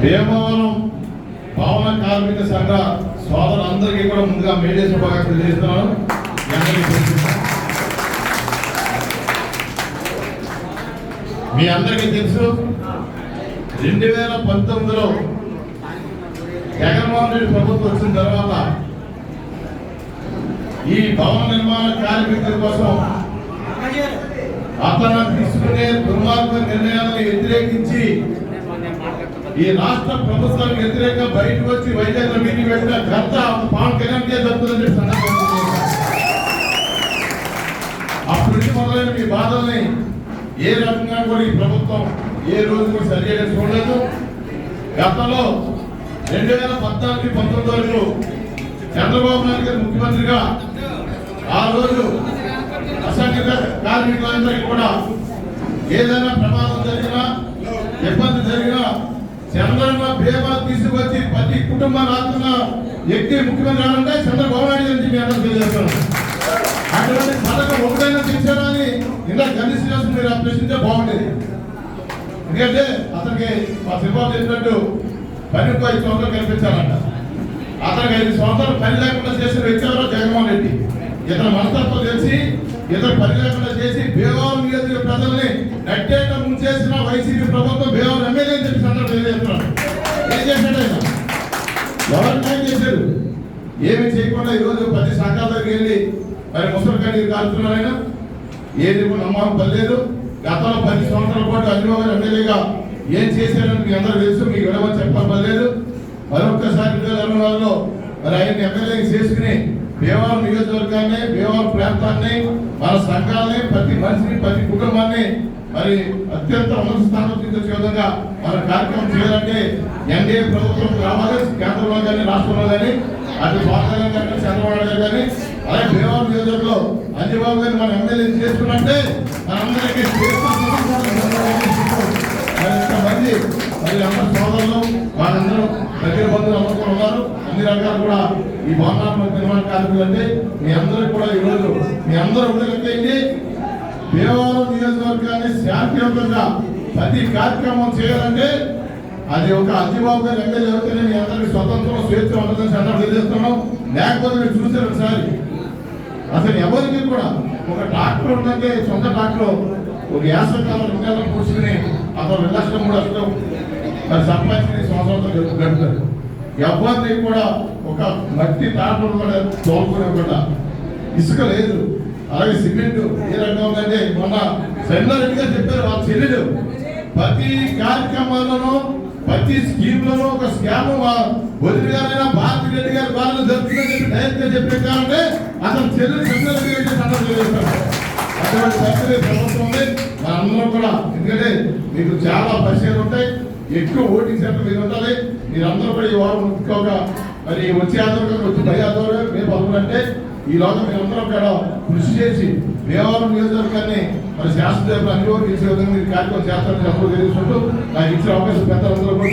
భీమవరం భవన కార్మిక సంఘ సోదరులందరికీ కూడా ముందుగా మేడే శుభాకాంక్షలు తెలియజేస్తున్నాను. మీ అందరికీ తెలుసు 2019లో జగన్మోహన్ రెడ్డి ప్రభుత్వం వచ్చిన తర్వాత ఈ భవన నిర్మాణ కార్మికుల కోసం అతను తీసుకునే దుర్మార్గ నిర్ణయాలను వ్యతిరేకించి ఈ రాష్ట్ర ప్రభుత్వానికి వ్యతిరేకంగా బయటకు వచ్చి వైజాగ్లో మీటింగ్ పెట్టిన ఘనత పవన్ కళ్యాణ్ జరుగుతుందని అప్పటి నుంచి మొదలైన మీ బాధల్ని ఏ రకంగా కూడా ఈ ప్రభుత్వం ఏ రోజు కూడా సరిగా చూడలేదు. గతంలో 2014-19 వరకు చంద్రబాబు నాయుడు గారు ముఖ్యమంత్రిగా ఆ రోజు అసంఘటిత కార్మికులందరికీ కూడా ఏదైనా ప్రమాదం జరిగినా ఇబ్బంది జరిగినా చంద్రన్న బీమా తీసుకొచ్చి ప్రతి కుటుంబాన్ని ఆదుకున్న వ్యక్తి ముఖ్యమంత్రి అంటే చంద్రబాబు నాయుడు గారి మీ అందరూ తెలియజేస్తున్నాను. అటువంటి పథకం ఒకటైనా తీర్చాలని ఇలా కనీసం చేసి మీరు ప్రశ్నించే బాగుండేది. ఎందుకంటే అతనికి మా శివబాబు చెప్పినట్టు 5 సంవత్సరాలు కల్పించాలంట. అతనికి 5 సంవత్సరాలు పని లేకుండా చేసిన వ్యక్తి ఎవరో జగన్మోహన్ రెడ్డి. ఇతర మనస్తత్వం తెలిసి ఇతర పని లేకుండా చేసి భీమవరం నియోజకవర్గ ప్రజల్ని నట్టేట ముంచేసిన వైసీపీ ప్రభుత్వం భీమవరం ఎమ్మెల్యే అని చెప్పి సందర్భం తెలియజేస్తున్నారు. ఏం చేశాడు ఆయన? ఎవరు ఏం చేశారు? ఏమి చేయకుండా ఈరోజు 10 సంఘాల దగ్గరికి వెళ్ళి మరి ముసలి కన్నీరు కాలుతున్నారు. ఆయన ఏది కూడా నమ్మకం పర్లేదు. గతంలో 10 సంవత్సరాల పాటు అనివార్య ఎమ్మెల్యేగా ఏం చేశారని మీకు అందరూ తెలుసు. మీకు ఎవరైనా చెప్పలేదు. మరొకసారి 2024లో మరి ఆయన ఎమ్మెల్యే చేసుకుని భీమవరం నియోజకవర్గాన్ని, భీమవరం ప్రాంతాన్ని, మన సంఘాలని, ప్రతి మనిషిని, ప్రతి కుటుంబాన్ని మరి అత్యంత ఉన్నత స్థానం తీసుకొచ్చే విధంగా మన కార్యక్రమం చేయాలంటే ఎన్డీఏ ప్రభుత్వం రావాలి. కేంద్రంలో కానీ రాష్ట్రంలో కానీ అటు పవన్ కళ్యాణ్ గారు, చంద్రబాబు నాయుడు గారు, అలాగే భీమవరం నియోజకవర్గంలో అంజబాబు గారిని మనం ఎమ్మెల్యే చేసుకున్నట్టే మనందరికీ మంది మరి అందరూ సోదరులు వాళ్ళందరూ దగ్గర బంధువులు అందరూ ఉన్నారు. అన్ని రకాలు కూడా ఈ భవనాత్మక నిర్మాణ కార్మికులు అంటే మీ అందరూ కూడా ఈరోజు మీ అందరూ ఉండగలిగేయండి. భీమవరం నియోజకవర్గాన్ని శాంతియుతంగా ప్రతి కార్యక్రమం చేయాలంటే అది ఒక అంజబాబు గారు ఎమ్మెల్యే అవుతేనే మీ అందరికీ స్వతంత్రం, స్వేచ్ఛ ఉంటుందని సందర్భం తెలియజేస్తున్నాం. లేకపోతే మీరు చూసారు ఒకసారి అసలు ఎవరికి కూడా ఒక డాక్టర్ ఉందంటే సొంత డాక్టర్ ఒక యాసకాలం రుణాలను కూర్చుని అతను 2 లక్షలు 3 లక్షలు మరి సంపాదించి సంవత్సరాలతో గడుపుతారు. ఎవరిని కూడా ఒక మట్టి డాక్టర్ కూడా తోలుకునే కూడా ఇసుక లేదు. అలాగే సిమెంట్ ఏ రకంగా ఉందంటే మొన్న సెంద్రారెడ్డి గారు చెప్పారు వాళ్ళ చెల్లెలు ప్రతి కార్యక్రమాలను ప్రతి స్కీమ్లను ఒక స్కామ్ వదిలి గారైనా భారతి రెడ్డి గారి వాళ్ళని జరుగుతుందని చెప్పి డైరెక్ట్ గా చెప్పారంటే అతను చెల్లెలు సెంద్రారెడ్డి గారికి సందర్భం చేస్తారు. అటువంటి పరిస్థితి ప్రభుత్వం ఉంది. మనందరం కూడా ఎందుకంటే మీకు చాలా పరిచయాలు ఉంటాయి, ఎక్కువ ఓటింగ్ సెంటర్ మీరు ఉండాలి. మీరందరూ కూడా ఈ వారం ముఖ్యంగా మరి వచ్చే ఆధారం వచ్చి పై ఆధారం మీరు పలుకులంటే ఈ లోగా మీరందరూ కూడా కృషి చేసి భీమవరం నియోజకవర్గాన్ని మరి శాస్త్రదేవులు అన్ని తీసే విధంగా మీరు కార్యక్రమం చేస్తారని చెప్పడం తెలుసుకుంటూ నాకు ఇచ్చిన అవకాశం పెద్దలందరూ కూడా